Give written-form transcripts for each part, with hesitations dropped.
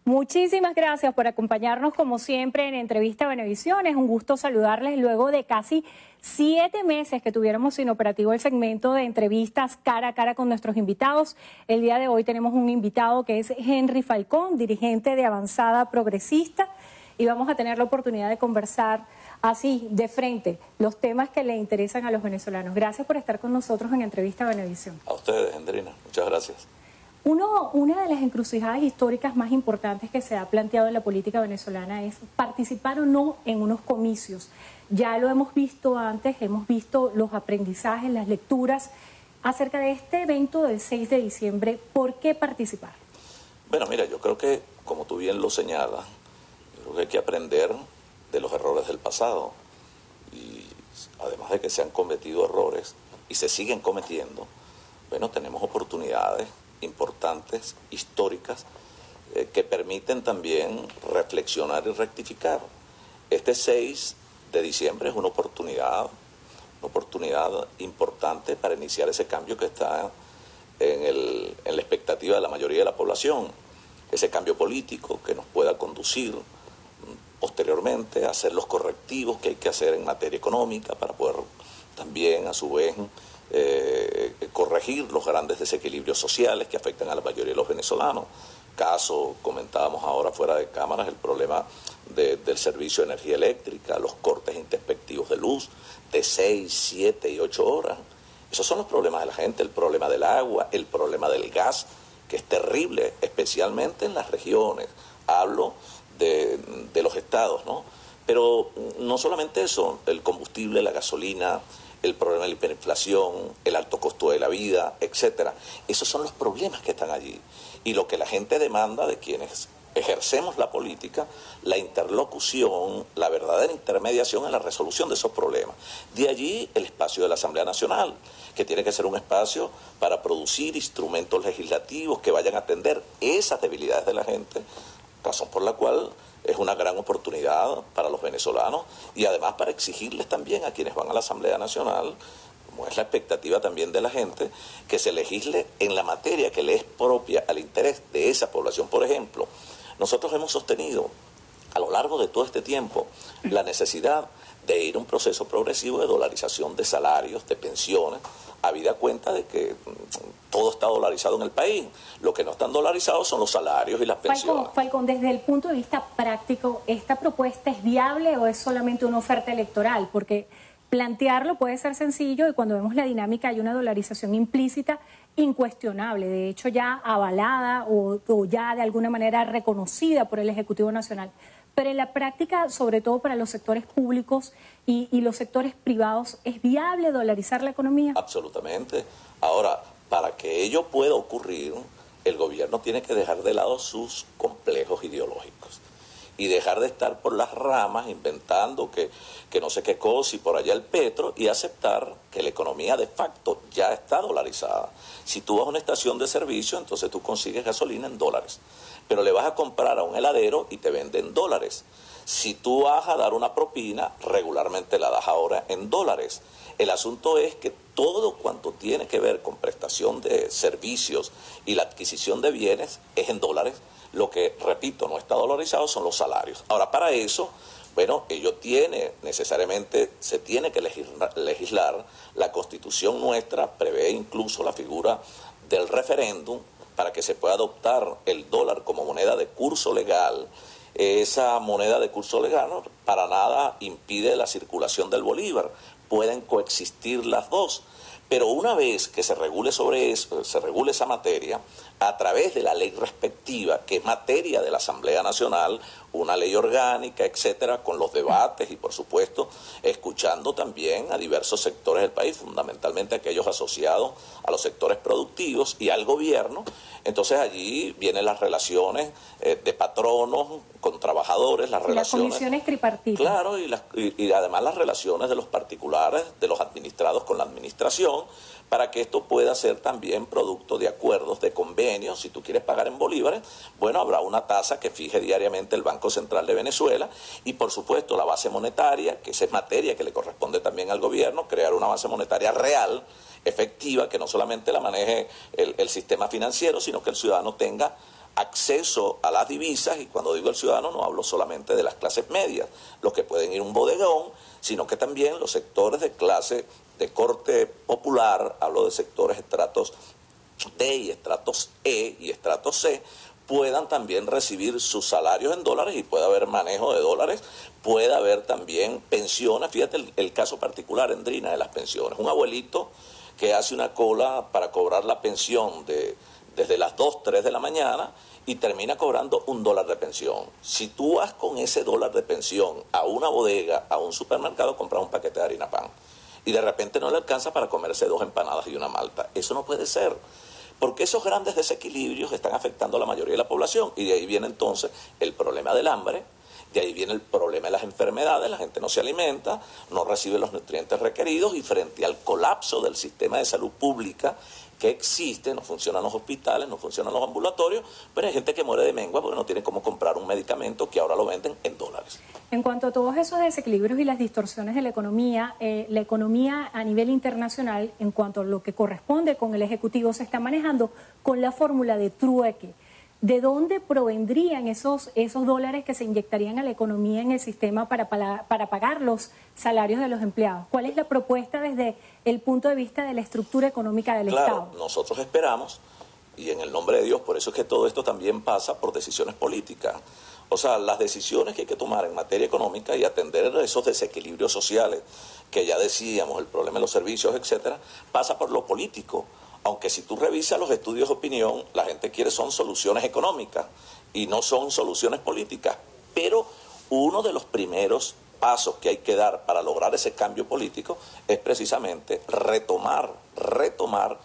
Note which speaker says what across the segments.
Speaker 1: Muchísimas gracias por acompañarnos como siempre en Entrevista Venevisión. Es un gusto saludarles luego de casi 7 meses que tuviéramos sin operativo el segmento de entrevistas cara a cara con nuestros invitados. El día de hoy tenemos un invitado que es Henry Falcón, dirigente de Avanzada Progresista, y vamos a tener la oportunidad de conversar así, de frente, los temas que le interesan a los venezolanos. Gracias por estar con nosotros en Entrevista Venevisión.
Speaker 2: A ustedes, Hendrina, muchas gracias.
Speaker 1: Una de las encrucijadas históricas más importantes que se ha planteado en la política venezolana es participar o no en unos comicios. Ya lo hemos visto antes, hemos visto los aprendizajes, las lecturas acerca de este evento del 6 de diciembre. ¿Por qué participar?
Speaker 2: Bueno, mira, yo creo que, como tú bien lo señalas, yo creo que hay que aprender de los errores del pasado. Y además de que se han cometido errores y se siguen cometiendo, bueno, tenemos oportunidades importantes, históricas, que permiten también reflexionar y rectificar. Este 6 de diciembre es una oportunidad importante para iniciar ese cambio que está en la expectativa de la mayoría de la población, ese cambio político que nos pueda conducir posteriormente a hacer los correctivos que hay que hacer en materia económica para poder también, a su vez, corregir los grandes desequilibrios sociales que afectan a la mayoría de los venezolanos. Caso, comentábamos ahora fuera de cámaras, el problema del servicio de energía eléctrica, los cortes intempestivos de luz de 6, 7 y 8 horas. Esos son los problemas de la gente, el problema del agua, el problema del gas, que es terrible, especialmente en las regiones. Hablo de los estados, ¿no? Pero no solamente eso, el combustible, la gasolina, el problema de la hiperinflación, el alto costo de la vida, etcétera. Esos son los problemas que están allí. Y lo que la gente demanda de quienes ejercemos la política, la interlocución, la verdadera intermediación en la resolución de esos problemas. De allí el espacio de la Asamblea Nacional, que tiene que ser un espacio para producir instrumentos legislativos que vayan a atender esas debilidades de la gente, razón por la cual es una gran oportunidad para los venezolanos y además para exigirles también a quienes van a la Asamblea Nacional, como es la expectativa también de la gente, que se legisle en la materia que le es propia al interés de esa población. Por ejemplo, nosotros hemos sostenido a lo largo de todo este tiempo la necesidad de ir a un proceso progresivo de dolarización de salarios, de pensiones, habida cuenta de que todo está dolarizado en el país. Lo que no están dolarizados son los salarios y las pensiones.
Speaker 1: Falcón, desde el punto de vista práctico, ¿esta propuesta es viable o es solamente una oferta electoral? Porque plantearlo puede ser sencillo y cuando vemos la dinámica hay una dolarización implícita incuestionable, de hecho ya avalada o ya de alguna manera reconocida por el Ejecutivo Nacional. Pero en la práctica, sobre todo para los sectores públicos y los sectores privados, ¿es viable dolarizar la economía?
Speaker 2: Absolutamente. Ahora, para que ello pueda ocurrir, el gobierno tiene que dejar de lado sus complejos ideológicos y dejar de estar por las ramas inventando que no sé qué cosa y por allá el petro, y aceptar que la economía de facto ya está dolarizada. Si tú vas a una estación de servicio, entonces tú consigues gasolina en dólares, pero le vas a comprar a un heladero y te venden dólares. Si tú vas a dar una propina, regularmente la das ahora en dólares. El asunto es que todo cuanto tiene que ver con prestación de servicios y la adquisición de bienes es en dólares. Lo que, repito, no está dolarizado son los salarios. Ahora, para eso, bueno, se tiene que legislar. La Constitución nuestra prevé incluso la figura del referéndum para que se pueda adoptar el dólar como moneda de curso legal. Esa moneda de curso legal para nada impide la circulación del bolívar. Pueden coexistir las dos. Pero una vez que se regule sobre eso, se regule esa materia, a través de la ley respectiva, que es materia de la Asamblea Nacional, una ley orgánica, etcétera, con los debates y, por supuesto, escuchando también a diversos sectores del país, fundamentalmente aquellos asociados a los sectores productivos y al gobierno. Entonces allí vienen las relaciones de patronos con trabajadores, las relaciones...
Speaker 1: Las comisiones tripartitas.
Speaker 2: Claro, y además las relaciones de los particulares, de los administrados con la administración, para que esto pueda ser también producto de acuerdos, de convenios. Si tú quieres pagar en bolívares, bueno, habrá una tasa que fije diariamente el Banco Central de Venezuela y, por supuesto, la base monetaria, que esa es materia que le corresponde también al gobierno, crear una base monetaria real, efectiva, que no solamente la maneje el sistema financiero, sino que el ciudadano tenga acceso a las divisas, y cuando digo el ciudadano no hablo solamente de las clases medias, los que pueden ir a un bodegón, sino que también los sectores de clase de corte popular, hablo de sectores estratos D y estratos E y estratos C, puedan también recibir sus salarios en dólares y pueda haber manejo de dólares, pueda haber también pensiones. Fíjate el caso particular, Endrina, de las pensiones. Un abuelito que hace una cola para cobrar la pensión desde las 2, 3 de la mañana y termina cobrando $1 de pensión. Si tú vas con ese $1 de pensión a una bodega, a un supermercado, compras un paquete de harina pan y de repente no le alcanza para comerse 2 empanadas y una malta. Eso no puede ser, porque esos grandes desequilibrios están afectando a la mayoría de la población, y de ahí viene entonces el problema del hambre, de ahí viene el problema de las enfermedades, la gente no se alimenta, no recibe los nutrientes requeridos, y frente al colapso del sistema de salud pública que existe, no funcionan los hospitales, no funcionan los ambulatorios, pero hay gente que muere de mengua porque no tiene cómo comprar un medicamento que ahora lo venden en dólares.
Speaker 1: En cuanto a todos esos desequilibrios y las distorsiones de la economía a nivel internacional, en cuanto a lo que corresponde con el Ejecutivo, se está manejando con la fórmula de trueque. ¿De dónde provendrían esos dólares que se inyectarían a la economía en el sistema para pagar los salarios de los empleados? ¿Cuál es la propuesta desde el punto de vista de la estructura económica del Estado?
Speaker 2: Nosotros esperamos, y en el nombre de Dios, por eso es que todo esto también pasa por decisiones políticas. O sea, las decisiones que hay que tomar en materia económica y atender esos desequilibrios sociales, que ya decíamos, el problema de los servicios, etcétera, pasa por lo político. Aunque si tú revisas los estudios de opinión, la gente quiere son soluciones económicas y no son soluciones políticas. Pero uno de los primeros pasos que hay que dar para lograr ese cambio político es precisamente retomar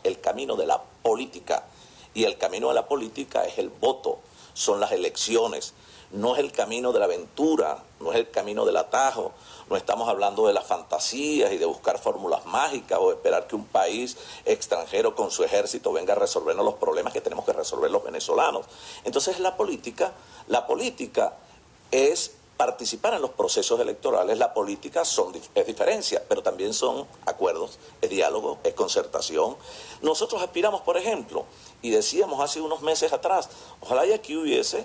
Speaker 2: el camino de la política. Y el camino de la política es el voto, son las elecciones. No es el camino de la aventura, no es el camino del atajo, no estamos hablando de las fantasías y de buscar fórmulas mágicas o esperar que un país extranjero con su ejército venga a resolvernos los problemas que tenemos que resolver los venezolanos. Entonces la política es participar en los procesos electorales. La política es diferencia, pero también son acuerdos, es diálogo, es concertación. Nosotros aspiramos, por ejemplo, y decíamos hace unos meses atrás, ojalá y aquí hubiese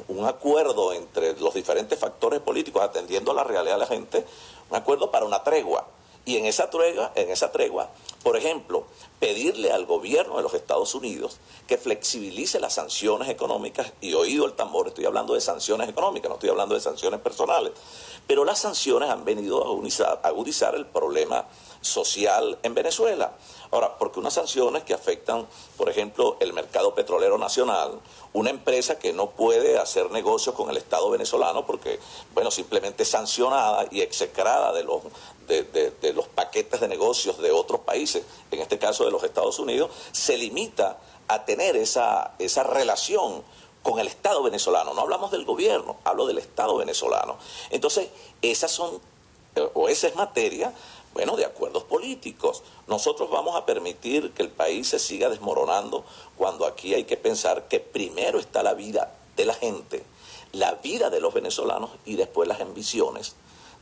Speaker 2: un acuerdo entre los diferentes factores políticos atendiendo a la realidad de la gente, un acuerdo para una tregua. Y en esa tregua, por ejemplo, pedirle al gobierno de los Estados Unidos que flexibilice las sanciones económicas, y oído el tambor, estoy hablando de sanciones económicas, no estoy hablando de sanciones personales, pero las sanciones han venido a agudizar el problema social en Venezuela. Ahora, porque unas sanciones que afectan, por ejemplo, el mercado petrolero nacional, una empresa que no puede hacer negocios con el Estado venezolano porque, bueno, simplemente es sancionada y execrada de los paquetes de negocios de otros países, en este caso de los Estados Unidos, se limita a tener esa relación con el Estado venezolano. No hablamos del gobierno, hablo del Estado venezolano. Entonces, esa es materia, bueno, de acuerdos políticos. Nosotros vamos a permitir que el país se siga desmoronando cuando aquí hay que pensar que primero está la vida de la gente, la vida de los venezolanos, y después las ambiciones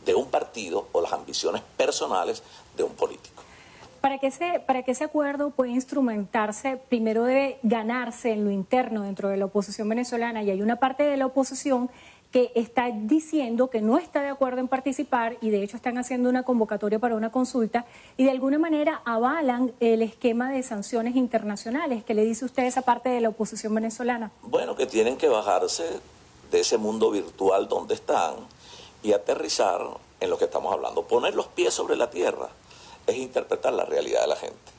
Speaker 2: de un partido o las ambiciones personales de un político.
Speaker 1: Para que ese acuerdo pueda instrumentarse, primero debe ganarse en lo interno dentro de la oposición venezolana, y hay una parte de la oposición que está diciendo que no está de acuerdo en participar, y de hecho están haciendo una convocatoria para una consulta y de alguna manera avalan el esquema de sanciones internacionales. ¿Qué le dice usted a esa parte de la oposición venezolana?
Speaker 2: Bueno, que tienen que bajarse de ese mundo virtual donde están y aterrizar en lo que estamos hablando. Poner los pies sobre la tierra es interpretar la realidad de la gente,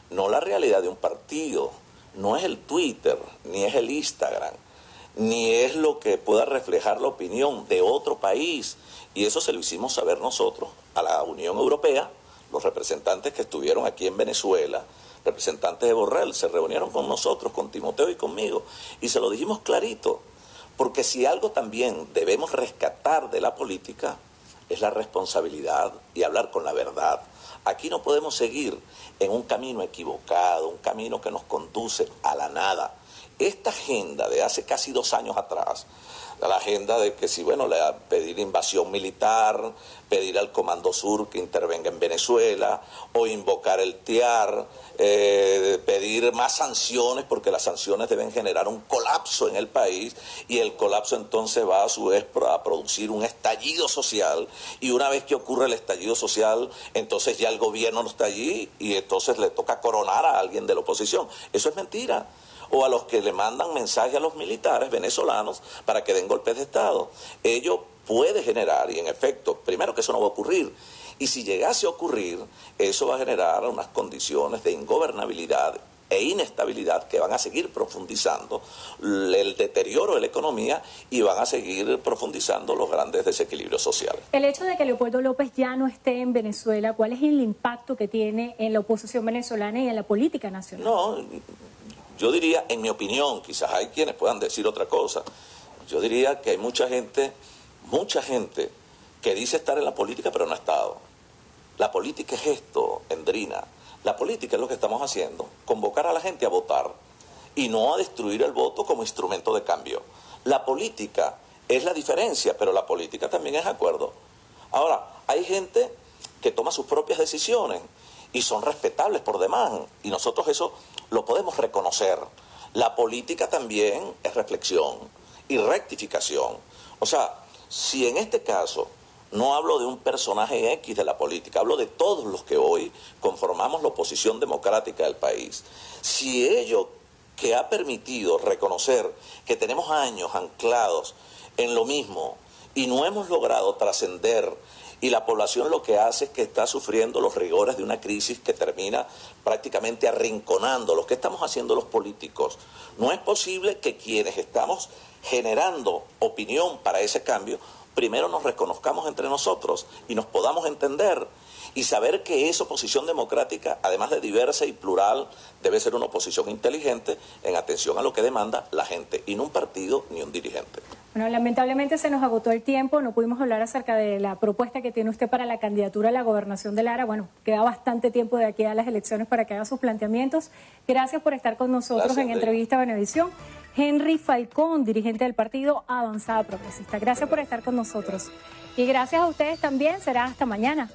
Speaker 2: no la realidad de un partido, no es el Twitter, ni es el Instagram, ni es lo que pueda reflejar la opinión de otro país. Y eso se lo hicimos saber nosotros a la Unión Europea, los representantes que estuvieron aquí en Venezuela, representantes de Borrell, se reunieron con nosotros, con Timoteo y conmigo, y se lo dijimos clarito, porque si algo también debemos rescatar de la política es la responsabilidad y hablar con la verdad. Aquí no podemos seguir en un camino equivocado, un camino que nos conduce a la nada. esta agenda de hace casi 2 años atrás, la agenda de que si, bueno, pedir invasión militar, pedir al Comando Sur que intervenga en Venezuela, o invocar el TIAR, pedir más sanciones, porque las sanciones deben generar un colapso en el país, y el colapso entonces va a su vez a producir un estallido social, y una vez que ocurre el estallido social, entonces ya el gobierno no está allí, y entonces le toca coronar a alguien de la oposición. Eso es mentira. O a los que le mandan mensajes a los militares venezolanos para que den golpes de Estado. Ello puede generar, y en efecto, primero que eso no va a ocurrir, y si llegase a ocurrir, eso va a generar unas condiciones de ingobernabilidad e inestabilidad que van a seguir profundizando el deterioro de la economía y van a seguir profundizando los grandes desequilibrios sociales.
Speaker 1: El hecho de que Leopoldo López ya no esté en Venezuela, ¿cuál es el impacto que tiene en la oposición venezolana y en la política nacional?
Speaker 2: No, yo diría, en mi opinión, quizás hay quienes puedan decir otra cosa, yo diría que hay mucha gente que dice estar en la política pero no ha estado. La política es esto, Endrina. La política es lo que estamos haciendo, convocar a la gente a votar y no a destruir el voto como instrumento de cambio. La política es la diferencia, pero la política también es acuerdo. Ahora, hay gente que toma sus propias decisiones y son respetables por demás, y nosotros eso lo podemos reconocer. La política también es reflexión y rectificación. O sea, si en este caso no hablo de un personaje X de la política, hablo de todos los que hoy conformamos la oposición democrática del país, si ello que ha permitido reconocer que tenemos años anclados en lo mismo y no hemos logrado trascender, y la población lo que hace es que está sufriendo los rigores de una crisis que termina prácticamente arrinconando lo que estamos haciendo los políticos. No es posible que quienes estamos generando opinión para ese cambio, primero nos reconozcamos entre nosotros y nos podamos entender y saber que esa oposición democrática, además de diversa y plural, debe ser una oposición inteligente en atención a lo que demanda la gente, y no un partido ni un dirigente.
Speaker 1: Bueno, lamentablemente se nos agotó el tiempo, no pudimos hablar acerca de la propuesta que tiene usted para la candidatura a la gobernación de Lara. Bueno, queda bastante tiempo de aquí a las elecciones para que haga sus planteamientos. Gracias por estar con nosotros. Gracias, en Entrevista a Venevisión. Henry Falcón, dirigente del partido Avanzada Progresista. Gracias por estar con nosotros. Y gracias a ustedes también. Será hasta mañana.